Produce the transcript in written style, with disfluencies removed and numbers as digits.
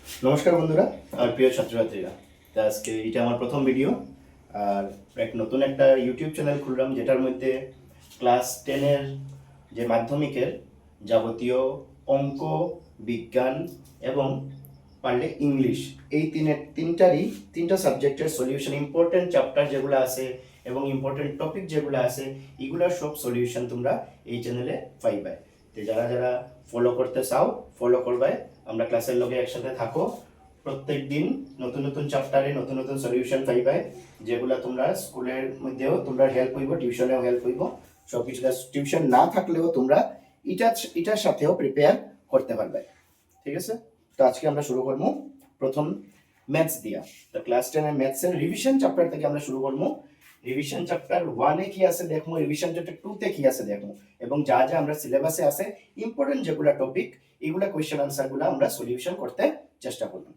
নমস্কার বন্ধুরা আর প্রিয় ছাত্রছাত্রীরা। তা আজকে এটা আমার প্রথম ভিডিও। আর নতুন একটা ইউটিউব চ্যানেল খুললাম, যেটার মধ্যে ক্লাস 10-এর যে মাধ্যমিকের যাবতীয় অঙ্ক, বিজ্ঞান এবং পারলে ইংলিশ, এই তিনটা সাবজেক্টের সলিউশন, ইম্পর্টেন্ট চ্যাপ্টার যেগুলো আছে এবং ইম্পর্টেন্ট টপিক যেগুলো আছে, এগুলোর সব সলিউশন তোমরা এই চ্যানেলে পাইবে। তো যারা যারা ফলো করতে চাও ফলো করবে, আমরা ক্লাসের লগে একসাথে থাকো। প্রত্যেক দিন নতুন নতুন চ্যাপ্টারে নতুন নতুন সলিউশন পাইবে, যেগুলো তোমরা স্কুলের মধ্যেও তোমরা হেল্প হইব, টিউশনেও হেল্প হইব। সব কিছু টিউশন না থাকলেও তোমরা এটার সাথেও প্রিপেয়ার করতে পারবে। ঠিক আছে, তো আজকে আমরা শুরু করবো প্রথম ম্যাথস দিয়া। তো ক্লাস 10-এর ম্যাথসের রিভিশন চ্যাপ্টার থেকে আমরা শুরু করবো। রিভিশন চ্যাপ্টার 1-এ কি আছে দেখবো, রিভিশন চ্যাপ্টার 2-তে কি আছে দেখবো, এবং যা যা আমরা সিলেবাসে আছে ইম্পর্টেন্ট যেগুলা টপিক, এগুলা কোয়েশ্চেন আনসার গুলা আমরা সলিউশন করতে চেষ্টা করবো।